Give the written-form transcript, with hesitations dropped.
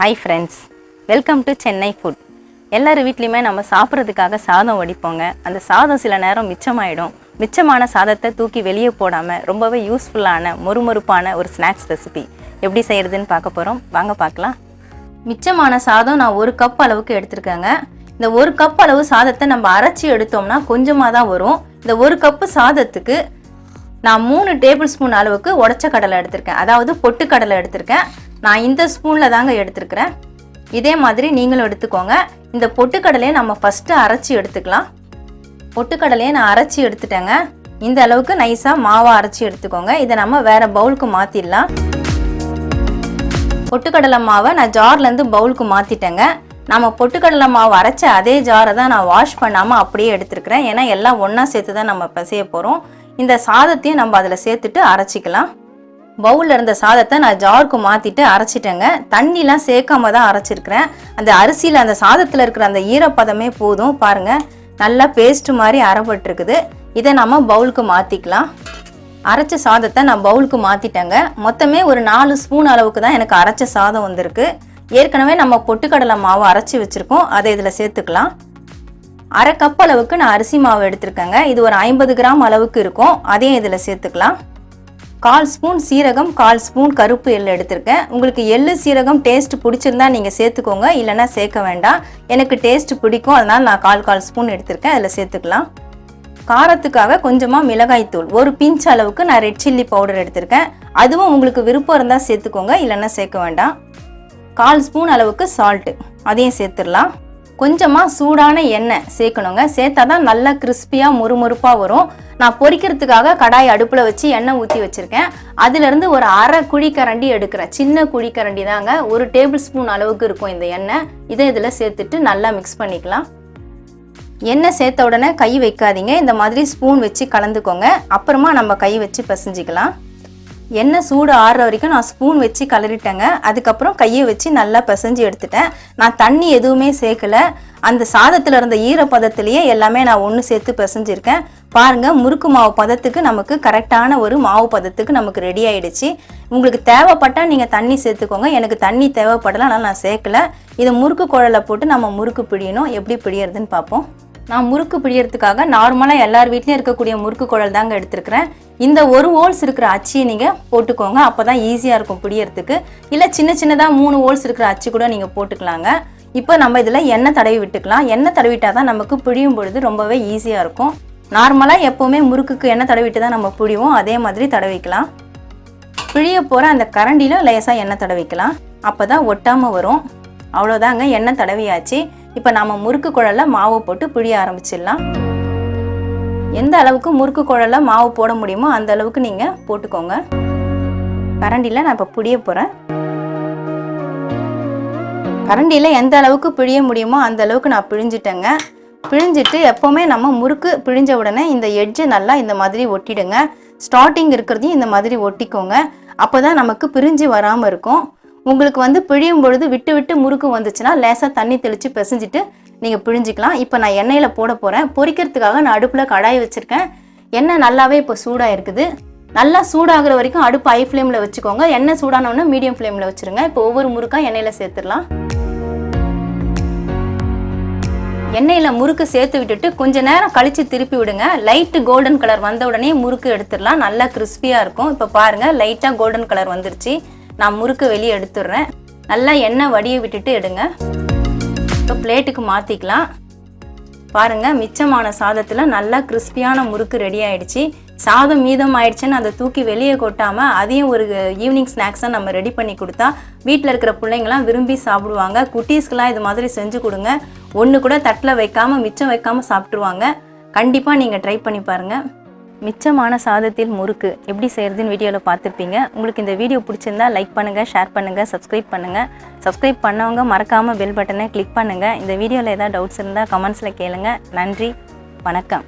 Hi friends, welcome to Chennai food. எல்லார் வீட்லயுமே நம்ம சாப்பிட்றதுக்காக சாதம் வடிப்போங்க. அந்த சாதம் சில நேரம் மிச்சமாயிடும். மிச்சமான சாதத்தை தூக்கி வெளியே போடாம ரொம்பவே யூஸ்ஃபுல்லான மொறுமொறுப்பான ஒரு ஸ்நாக்ஸ் ரெசிபி எப்படி செய்யறதுன்னு பார்க்க போறோம். வாங்க பார்க்கலாம். மிச்சமான சாதம் நான் 1 கப் அளவுக்கு எடுத்துருக்கேங்க. இந்த 1 கப் அளவு சாதத்தை நம்ம அரைச்சி எடுத்தோம்னா கொஞ்சமாக தான் வரும். இந்த 1 கப்பு சாதத்துக்கு நான் 3 டேபிள் ஸ்பூன் அளவுக்கு உடைச்ச கடலை எடுத்திருக்கேன். அதாவது பொட்டு கடலை எடுத்திருக்கேன். நான் இந்த ஸ்பூனில் தாங்க எடுத்துருக்கிறேன். இதே மாதிரி நீங்களும் எடுத்துக்கோங்க. இந்த பொட்டுக்கடலையை நம்ம ஃபஸ்ட்டு அரைச்சி எடுத்துக்கலாம். பொட்டுக்கடலையை நான் அரைச்சி எடுத்துட்டேங்க. இந்த அளவுக்கு நைஸாக மாவாக அரைச்சி எடுத்துக்கோங்க. இதை நம்ம வேறு பவுலுக்கு மாற்றிடலாம். பொட்டுக்கடலை மாவை நான் ஜார்லேருந்து பவுலுக்கு மாற்றிட்டேங்க. நம்ம பொட்டுக்கடலை மாவு அரைச்ச அதே ஜாரை தான் நான் வாஷ் பண்ணாமல் அப்படியே எடுத்துருக்கிறேன். ஏன்னா எல்லாம் ஒன்றா சேர்த்து தான் நம்ம பிசைய போகிறோம். இந்த சாதத்தையும் நம்ம அதில் சேர்த்துட்டு அரைச்சிக்கலாம். பவுலில் இருந்த சாதத்தை நான் ஜாருக்கு மாற்றிட்டு அரைச்சிட்டேங்க. தண்ணிலாம் சேர்க்காம தான் அரைச்சிருக்கிறேன். அந்த அரிசியில் அந்த சாதத்தில் இருக்கிற அந்த ஈரப்பதமே போதும். பாருங்கள், நல்லா பேஸ்ட் மாதிரி அரைப்பட்டுருக்குது. இதை நம்ம பவுலுக்கு மாற்றிக்கலாம். அரைச்ச சாதத்தை நான் பவுலுக்கு மாற்றிட்டேங்க. மொத்தமே ஒரு 4 ஸ்பூன் அளவுக்கு தான் எனக்கு அரைச்ச சாதம் வந்திருக்கு. ஏற்கனவே நம்ம பொட்டுக்கடலை மாவு அரைச்சி வச்சுருக்கோம். அதை இதில் சேர்த்துக்கலாம். 1/2 கப் அளவுக்கு நான் அரிசி மாவு எடுத்திருக்கேங்க. இது ஒரு 50 கிராம் அளவுக்கு இருக்கும். அதையும் இதில் சேர்த்துக்கலாம். 1/4 ஸ்பூன் சீரகம், 1/4 ஸ்பூன் கருப்பு எள்ளு எடுத்திருக்கேன். உங்களுக்கு எள்ளு சீரகம் டேஸ்ட் பிடிச்சிருந்தா நீங்கள் சேர்த்துக்கோங்க, இல்லைன்னா சேர்க்க வேண்டாம். எனக்கு டேஸ்ட் பிடிக்கும், அதனால் நான் 1/4 ஸ்பூன் எடுத்திருக்கேன். அதில் சேர்த்துக்கலாம். காரத்துக்காக கொஞ்சமாக மிளகாய்த்தூள், ஒரு பிஞ்ச் அளவுக்கு நான் ரெட் சில்லி பவுடர் எடுத்திருக்கேன். அதுவும் உங்களுக்கு விருப்பம் இருந்தால் சேர்த்துக்கோங்க, இல்லைன்னா சேர்க்க வேண்டாம். 1/4 ஸ்பூன் அளவுக்கு சால்ட்டு, அதையும் சேர்த்துடலாம். கொஞ்சமாக சூடான எண்ணெய் சேர்க்கணுங்க. சேர்த்தா தான் நல்லா கிறிஸ்பியாக முறுமுறுப்பாக வரும். நான் பொரிக்கிறதுக்காக கடாய் அடுப்பில் வச்சு எண்ணெய் ஊற்றி வச்சுருக்கேன். அதிலிருந்து ஒரு 1/2 குழிக்கரண்டி எடுக்கிறேன். சின்ன குழிக்கரண்டி தாங்க, 1 டேபிள் ஸ்பூன் அளவுக்கு இருக்கும் இந்த எண்ணெய். இதை இதில் சேர்த்துட்டு நல்லா மிக்ஸ் பண்ணிக்கலாம். எண்ணெய் சேர்த்த உடனே கை வைக்காதீங்க. இந்த மாதிரி ஸ்பூன் வச்சு கலந்துக்கோங்க. அப்புறமா நம்ம கை வச்சு பிசைஞ்சிக்கலாம். எண்ணெய் சூடு ஆறுற வரைக்கும் நான் ஸ்பூன் வச்சு கலரிட்டேங்க. அதுக்கப்புறம் கையை வச்சு நல்லா பிசைஞ்சு எடுத்துட்டேன். நான் தண்ணி எதுவுமே சேர்க்கலை. அந்த சாதத்தில் இருந்த ஈரப்பதத்திலேயே எல்லாமே நான் ஒன்று சேர்த்து பிசைஞ்சிருக்கேன். பாருங்கள், முறுக்கு மாவு பதத்துக்கு நமக்கு கரெக்டான ஒரு மாவு பதத்துக்கு நமக்கு ரெடி ஆகிடுச்சு. உங்களுக்கு தேவைப்பட்டால் நீங்கள் தண்ணி சேர்த்துக்கோங்க. எனக்கு தண்ணி தேவைப்படலை, அதனால் நான் சேர்க்கலை. இதை முறுக்கு குழலை போட்டு நம்ம முறுக்கு பிழியணும். எப்படி பிழியறதுன்னு பார்ப்போம். நான் முறுக்கு பிழியறதுக்காக நார்மலாக எல்லார் வீட்லேயும் இருக்கக்கூடிய முறுக்கு குழல் தாங்க எடுத்துருக்கிறேன். இந்த 1 ஹோல்ஸ் இருக்கிற அச்சியை நீங்கள் போட்டுக்கோங்க. அப்போ தான் ஈஸியாக இருக்கும் பிழியறதுக்கு. இல்லை சின்ன சின்னதாக 3 ஹோல்ஸ் இருக்கிற அச்சு கூட நீங்கள் போட்டுக்கலாங்க. இப்போ நம்ம இதில் எண்ணெய் தடவி விட்டுக்கலாம். எண்ணெய் தடவிட்டால் தான் நமக்கு பிழியும் பொழுது ரொம்பவே ஈஸியாக இருக்கும். நார்மலாக எப்போவுமே முறுக்குக்கு எண்ணெய் தடவிட்டு தான் நம்ம பிழிவோம். அதே மாதிரி தடவிக்கலாம். பிழிய போகிற அந்த கரண்டியில் லேசாக எண்ணெய் தடவிக்கலாம். அப்போ தான் ஒட்டாமல் வரும். அவ்வளோதாங்க, எண்ணெய் தடவியாச்சு. இப்போ நம்ம முறுக்கு குழலில் மாவு போட்டு பிழிய ஆரம்பிச்சிடலாம். எந்த அளவுக்கு முறுக்கு குழலில் மாவு போட முடியுமோ அந்த அளவுக்கு நீங்கள் போட்டுக்கோங்க. கரண்டியில் நான் இப்போ பிழிய போகிறேன். கரண்டியில் எந்த அளவுக்கு பிழிய முடியுமோ அந்த அளவுக்கு நான் பிழிஞ்சிட்டேங்க. பிழிஞ்சிட்டு எப்போவுமே நம்ம முறுக்கு பிழிஞ்ச உடனே இந்த எட்ஜு நல்லா இந்த மாதிரி ஒட்டிடுங்க. ஸ்டார்டிங் இருக்கிறதையும் இந்த மாதிரி ஒட்டிக்கோங்க. அப்போ தான் நமக்கு பிரிஞ்சு வராமல் இருக்கும். உங்களுக்கு பிழியும் பொழுது விட்டு விட்டு முறுக்கு வந்துச்சுன்னா லேசாக தண்ணி தெளித்து பிசைஞ்சிட்டு நீங்கள் பிழிஞ்சிக்கலாம். இப்போ நான் எண்ணெயில் போட போகிறேன். பொரிக்கிறதுக்காக நான் அடுப்பில் கடாய் வச்சுருக்கேன். எண்ணெய் நல்லாவே இப்போ சூடாக இருக்குது. நல்லா சூடாகிற வரைக்கும் அடுப்பு ஹை ஃப்ளேமில் வச்சுக்கோங்க. எண்ணெய் சூடானோன்னா மீடியம் ஃப்ளேமில் வச்சுருங்க. இப்போ ஒவ்வொரு முறுக்காக எண்ணெயில் சேர்த்துடலாம். எண்ணெயில் முறுக்கு சேர்த்து விட்டுட்டு கொஞ்ச நேரம் கழித்து திருப்பி விடுங்க. லைட்டு கோல்டன் கலர் வந்த உடனே முறுக்கு எடுத்துடலாம். நல்லா கிறிஸ்பியாக இருக்கும். இப்போ பாருங்கள், லைட்டாக கோல்டன் கலர் வந்துருச்சு. நான் முறுக்கு வெளியே எடுத்துடுறேன். நல்லா எண்ணெய் வடிய விட்டுட்டு எடுங்க. இப்போ பிளேட்டுக்கு மாற்றிக்கலாம். பாருங்கள், மிச்சமான சாதத்தில் நல்லா கிறிஸ்பியான முறுக்கு ரெடி ஆகிடுச்சு. சாதம் மீதம் ஆயிடுச்சுன்னு அதை தூக்கி வெளியே கொட்டாமல் அதையும் ஒரு ஈவினிங் ஸ்நாக்ஸாக நம்ம ரெடி பண்ணி கொடுத்தா வீட்டில் இருக்கிற பிள்ளைங்களாம் விரும்பி சாப்பிடுவாங்க. குட்டீஸ்க்கெலாம் இது மாதிரி செஞ்சு கொடுங்க. ஒன்று கூட தட்டில் வைக்காமல் மிச்சம் வைக்காமல் சாப்பிட்ருவாங்க. கண்டிப்பாக நீங்கள் ட்ரை பண்ணி பாருங்கள். மிச்சமான சாதத்தில் முறுக்கு எப்படி செய்கிறதுன்னு வீடியோவில் பார்த்துருப்பீங்க. உங்களுக்கு இந்த வீடியோ பிடிச்சிருந்தா லைக் பண்ணுங்கள், ஷேர் பண்ணுங்கள், சப்ஸ்கிரைப் பண்ணுங்கள். சப்ஸ்கிரைப் பண்ணவங்க மறக்காமல் பெல் பட்டனை கிளிக் பண்ணுங்கள். இந்த வீடியோவில் ஏதாவது டவுட்ஸ் இருந்தால் கமெண்ட்ஸில் கேளுங்கள். நன்றி, வணக்கம்.